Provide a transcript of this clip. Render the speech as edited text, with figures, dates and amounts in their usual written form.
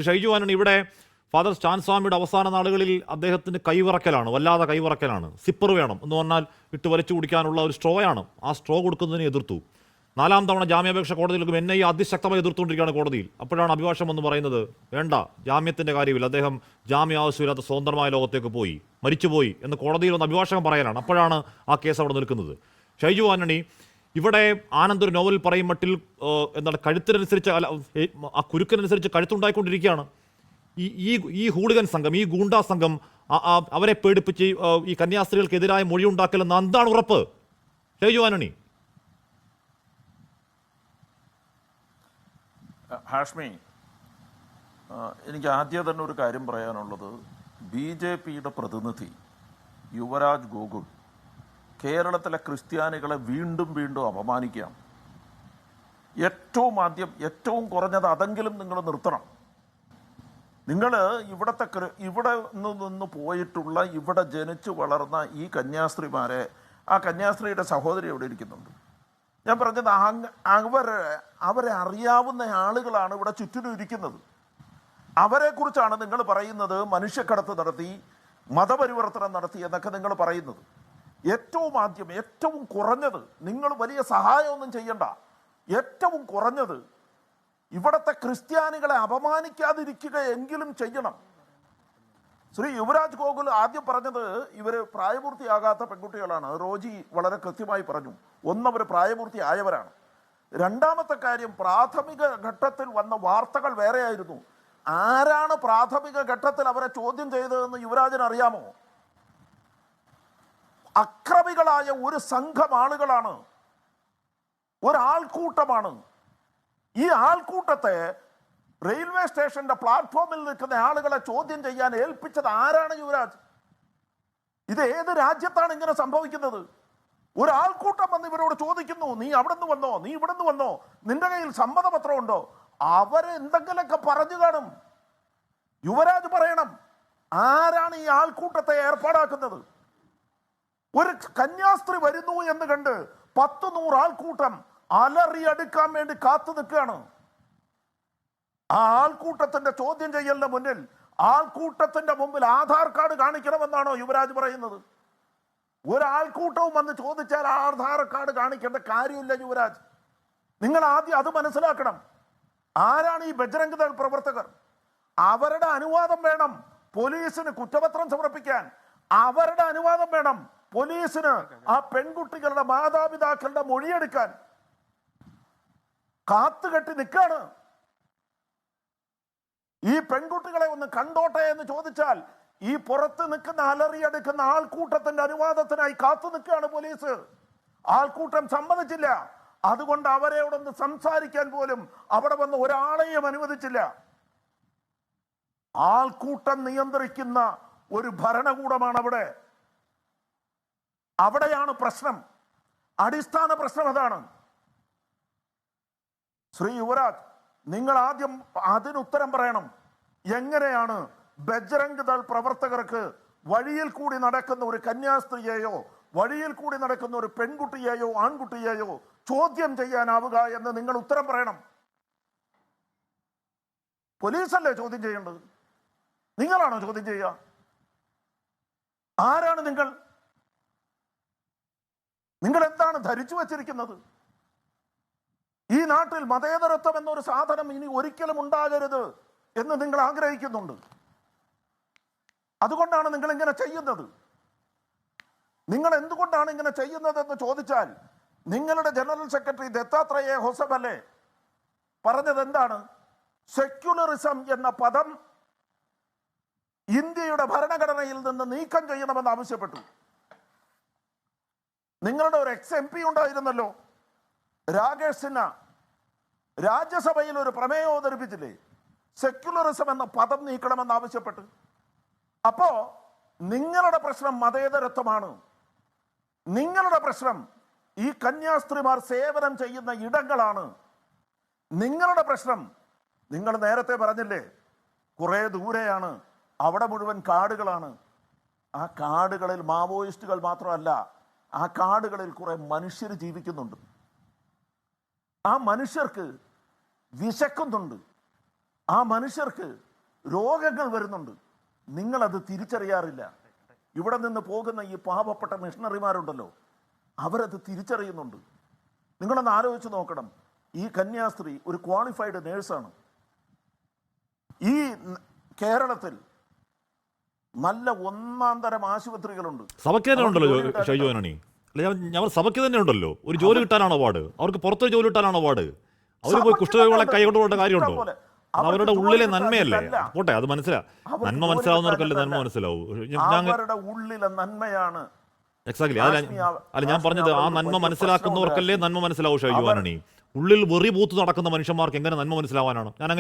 ഷൈജു ആന്റണി, ഇവിടെ father Stan സ്വാമിയുടെ അവസാന നാളുകളിൽ അദ്ദേഹത്തിന് കൈവിറക്കലാണ്, വല്ലാതെ കൈവിറക്കലാണ്. സിപ്പർ വേണം എന്ന് പറഞ്ഞാൽ ഇട്ട് വലിച്ചു കുടിക്കാനുള്ള ഒരു സ്ട്രോയാണ്. ആ സ്ട്രോ കൊടുക്കുന്നതിനെ എതിർത്തു. 4ാം തവണ ജാമ്യാപേക്ഷ കോടതിയിലും NIA അതിശക്തമായി എതിർത്തുകൊണ്ടിരിക്കുകയാണ് കോടതിയിൽ. അപ്പോഴാണ് അഭിഭാഷകം എന്ന് പറയുന്നത്, വേണ്ട, ജാമ്യത്തിൻ്റെ കാര്യമില്ല, അദ്ദേഹം ജാമ്യം ആവശ്യമില്ലാത്ത സ്വതന്ത്രമായ ലോകത്തേക്ക് പോയി, മരിച്ചുപോയി എന്ന് കോടതിയിൽ ഒന്ന് അഭിഭാഷകം പറയലാണ്. അപ്പോഴാണ് ആ കേസ് അവിടെ നിൽക്കുന്നത്. ഷൈജു ആന്റണി, ഇവിടെ ആനന്ദ് ഒരു നോവൽ പറയും മട്ടിൽ എന്താണ് കഴുത്തിനനുസരിച്ച് ആ കുരുക്കിനനുസരിച്ച് കഴുത്തുണ്ടായിക്കൊണ്ടിരിക്കുകയാണ്. ഈ ഹൂളിഗൻ സംഘം, ഈ ഗൂണ്ടാ സംഘം അവരെ പേടിപ്പിച്ച് ഈ കന്യാസ്ത്രീകൾക്കെതിരായ മൊഴി ഉണ്ടാക്കലെന്ന് എന്താണ് ഉറപ്പ്? ഷൈജു ആന്റണി. ഹാഷ്മി, എനിക്ക് ആദ്യം തന്നെ ഒരു കാര്യം പറയാനുള്ളത്, BJPയുടെ പ്രതിനിധി യുവരാജ് ഗോകുൽ കേരളത്തിലെ ക്രിസ്ത്യാനികളെ വീണ്ടും വീണ്ടും അപമാനിക്കുകയാണ്. ഏറ്റവും ആദ്യം ഏറ്റവും കുറഞ്ഞത് അതെങ്കിലും നിങ്ങൾ നിർത്തണം. നിങ്ങൾ ഇവിടെ നിന്ന് പോയിട്ടുള്ള, ഇവിടെ ജനിച്ചു വളർന്ന ഈ കന്യാസ്ത്രീമാരെ, ആ കന്യാസ്ത്രീയുടെ സഹോദരി എവിടെ ഇരിക്കുന്നുണ്ട്? ഞാൻ പറഞ്ഞത് അവരെ അറിയാവുന്ന ആളുകളാണ് ഇവിടെ ചുറ്റിനും ഇരിക്കുന്നത്. അവരെക്കുറിച്ചാണ് നിങ്ങൾ പറയുന്നത് മനുഷ്യക്കടത്ത് നടത്തി, മതപരിവർത്തനം നടത്തി എന്നൊക്കെ നിങ്ങൾ പറയുന്നത്. ഏറ്റവും ആദ്യം ഏറ്റവും കുറഞ്ഞത്, നിങ്ങൾ വലിയ സഹായമൊന്നും ചെയ്യണ്ട, ഏറ്റവും കുറഞ്ഞത് ഇവിടുത്തെ ക്രിസ്ത്യാനികളെ അപമാനിക്കാതിരിക്കുക എങ്കിലും ചെയ്യണം. ശ്രീ യുവരാജ് ഗോകുൽ ആദ്യം പറഞ്ഞത് ഇവർ പ്രായപൂർത്തിയാകാത്ത പെൺകുട്ടികളാണ്. റോജി വളരെ കൃത്യമായി പറഞ്ഞു. അവർ പ്രായപൂർത്തിയായവരാണ്. രണ്ടാമത്തെ കാര്യം, പ്രാഥമിക ഘട്ടത്തിൽ വന്ന വാർത്തകൾ വേറെയായിരുന്നു. ആരാണ് പ്രാഥമിക ഘട്ടത്തിൽ അവരെ ചോദ്യം ചെയ്തതെന്ന് യുവരാജന് അറിയാമോ? അക്രമികളായ ഒരു സംഘം ആളുകളാണ്, ഒരാൾക്കൂട്ടമാണ്. ഈ ആൾക്കൂട്ടത്തെ റെയിൽവേ സ്റ്റേഷന്റെ പ്ലാറ്റ്ഫോമിൽ നിൽക്കുന്ന ആളുകളെ ചോദ്യം ചെയ്യാൻ ഏൽപ്പിച്ചത് ആരാണ് യുവരാജ്? ഇത് ഏത് രാജ്യത്താണ് ഇങ്ങനെ സംഭവിക്കുന്നത്? ഒരാൾക്കൂട്ടം വന്ന് ഇവരോട് ചോദിക്കുന്നു, നീ അവിടെ നിന്ന് വന്നോ, നീ ഇവിടെ നിന്ന് വന്നോ, നിന്റെ കയ്യിൽ സമ്മതപത്രം ഉണ്ടോ? അവരെ എന്തെങ്കിലുമൊക്കെ പറഞ്ഞു കാണും. യുവരാജ് പറയണം, ആരാണ് ഈ ആൾക്കൂട്ടത്തെ ഏർപ്പാടാക്കുന്നത്? ഒരു കന്യാസ്ത്രീ വരുന്നു എന്ന് കണ്ട് 10-100 ആൾക്കൂട്ടം അലറിയെടുക്കാൻ വേണ്ടി കാത്തു നിൽക്കുകയാണ്. ആ ആൾക്കൂട്ടത്തിന്റെ ചോദ്യം ചെയ്യലിന് മുന്നിൽ, ആൾക്കൂട്ടത്തിന്റെ മുമ്പിൽ ആധാർ കാർഡ് കാണിക്കണമെന്നാണോ യുവരാജ് പറയുന്നത്? ഒരാൾക്കൂട്ടവും വന്ന് ചോദിച്ചാൽ ആധാർ കാർഡ് കാണിക്കേണ്ട കാര്യമില്ല യുവരാജ്. നിങ്ങൾ ആദ്യം അത് മനസ്സിലാക്കണം. ആരാണ് ഈ ബജ്രംഗ് ദൾ പ്രവർത്തകർ? അവരുടെ അനുവാദം വേണം പോലീസിന് കുറ്റപത്രം സമർപ്പിക്കാൻ. അവരുടെ അനുവാദം വേണം പോലീസിന് ആ പെൺകുട്ടികളുടെ മാതാപിതാക്കളുടെ മൊഴിയെടുക്കാൻ. കാത്തുകെട്ടി നിൽക്കാണ്. ഈ പെൺകുട്ടികളെ ഒന്ന് കണ്ടോട്ടെ എന്ന് ചോദിച്ചാൽ ഈ പുറത്ത് നിൽക്കുന്ന അലറിയെടുക്കുന്ന ആൾക്കൂട്ടത്തിന്റെ അനുവാദത്തിനായി കാത്തു നിൽക്കുകയാണ് പോലീസ്. ആൾക്കൂട്ടം സമ്മതിച്ചില്ല. അതുകൊണ്ട് അവരോടൊന്ന് സംസാരിക്കാൻ പോലും അവിടെ വന്ന് ഒരാളെയും അനുവദിച്ചില്ല. ആൾക്കൂട്ടം നിയന്ത്രിക്കുന്ന ഒരു ഭരണകൂടമാണ് അവിടെ. അവിടെയാണ് പ്രശ്നം. അടിസ്ഥാന പ്രശ്നം അതാണ്. ശ്രീ യുവരാജ്, നിങ്ങൾ ആദ്യം അതിനുത്തരം പറയണം. എങ്ങനെയാണ് ബജ്രംഗ് ദൾ പ്രവർത്തകർക്ക് വഴിയിൽ കൂടി നടക്കുന്ന ഒരു കന്യാസ്ത്രീയെയോ, വഴിയിൽ കൂടി നടക്കുന്ന ഒരു പെൺകുട്ടിയെയോ ആൺകുട്ടിയെയോ ചോദ്യം ചെയ്യാനാവുക എന്ന് നിങ്ങൾ ഉത്തരം പറയണം. പോലീസല്ലേ ചോദ്യം ചെയ്യേണ്ടത്? നിങ്ങളാണോ ചോദ്യം ചെയ്യുക? ആരാണ് നിങ്ങൾ? നിങ്ങൾ എന്താണ് ധരിച്ചു വച്ചിരിക്കുന്നത്? ഈ നാട്ടിൽ മതേതരത്വം എന്നൊരു സാധനം ഇനി ഒരിക്കലും ഉണ്ടാകരുത് എന്ന് നിങ്ങൾ ആഗ്രഹിക്കുന്നുണ്ട്. അതുകൊണ്ടാണ് നിങ്ങൾ ഇങ്ങനെ ചെയ്യുന്നത്. നിങ്ങൾ എന്തുകൊണ്ടാണ് ഇങ്ങനെ ചെയ്യുന്നതെന്ന് ചോദിച്ചാൽ, നിങ്ങളുടെ ജനറൽ സെക്രട്ടറി ദത്താത്രേയ ഹൊസബലെ പറഞ്ഞത് എന്താണ്? സെക്യുലറിസം എന്ന പദം ഇന്ത്യയുടെ ഭരണഘടനയിൽ നിന്ന് നീക്കം ചെയ്യണമെന്ന് ആവശ്യപ്പെട്ടു. നിങ്ങളുടെ ഒരു MP ഉണ്ടായിരുന്നല്ലോ, രാകേഷ് സിൻഹ, രാജ്യസഭയിൽ ഒരു പ്രമേയം അവതരിപ്പിച്ചില്ലേ, സെക്യുലറിസം എന്ന പദം നീക്കണമെന്ന് ആവശ്യപ്പെട്ട്. അപ്പോ നിങ്ങളുടെ പ്രശ്നം മതേതരത്വമാണ്. നിങ്ങളുടെ പ്രശ്നം ഈ കന്യാസ്ത്രീമാർ സേവനം ചെയ്യുന്ന ഇടങ്ങളാണ്. നിങ്ങളുടെ പ്രശ്നം, നിങ്ങൾ നേരത്തെ പറഞ്ഞില്ലേ, കുറെ ദൂരെയാണ്, അവിടെ മുഴുവൻ കാടുകളാണ്. ആ കാടുകളിൽ മാവോയിസ്റ്റുകൾ മാത്രമല്ല, ആ കാടുകളിൽ കുറെ മനുഷ്യർ ജീവിക്കുന്നുണ്ട്. ആ മനുഷ്യർക്ക് വിശക്കുന്നുണ്ട്. ആ മനുഷ്യർക്ക് രോഗങ്ങൾ വരുന്നുണ്ട്, നിങ്ങളത് തിരിച്ചറിയാറില്ല. ഇവിടെ നിന്ന് പോകുന്ന ഈ പാവപ്പെട്ട മിഷണറിമാരുണ്ടല്ലോ, അവരത് തിരിച്ചറിയുന്നുണ്ട്. നിങ്ങളൊന്ന് ആലോചിച്ച് നോക്കണം. ഈ കന്യാസ്ത്രീ ഒരു ക്വാളിഫൈഡ് നേഴ്സാണ്. ഈ കേരളത്തിൽ നല്ല ഒന്നാം തരം ആശുപത്രികളുണ്ട്. സഭയ്ക്ക് തന്നെ ഉണ്ടല്ലോ ഷൈജു ആന്റണി. അല്ല, ഞാൻ സഭയ്ക്ക് തന്നെ ഉണ്ടല്ലോ ഒരു ജോലി കിട്ടാനാണോ പാട്? അവർക്ക് പുറത്തൊരു ജോലി കിട്ടാനാണോ പാട്? അവർ പോയി കുഷ്ഠരോഗികളെ കൈകൊണ്ട് പോകേണ്ട കാര്യമുണ്ടോ? അവരുടെ ഉള്ളിലെ നന്മയല്ലേ? പോട്ടെ, അത് നന്മ മനസ്സിലാവുന്നവർക്കല്ലേ നന്മ മനസ്സിലാവൂ. അവരുടെ ഉള്ളിലെ നന്മയാണ്. എക്സാക്ട്ലി. അല്ല, ഞാൻ പറഞ്ഞത് ആ നന്മ മനസ്സിലാക്കുന്നവർക്കല്ലേ നന്മ മനസ്സിലാവൂ ഷൈജു ആന്റണി. ഉള്ളിൽ വെറി പൂത്ത് നടക്കുന്ന മനുഷ്യന്മാർക്ക് എങ്ങനെ നന്മ മനസ്സിലാവാനാണ്? ഞാൻ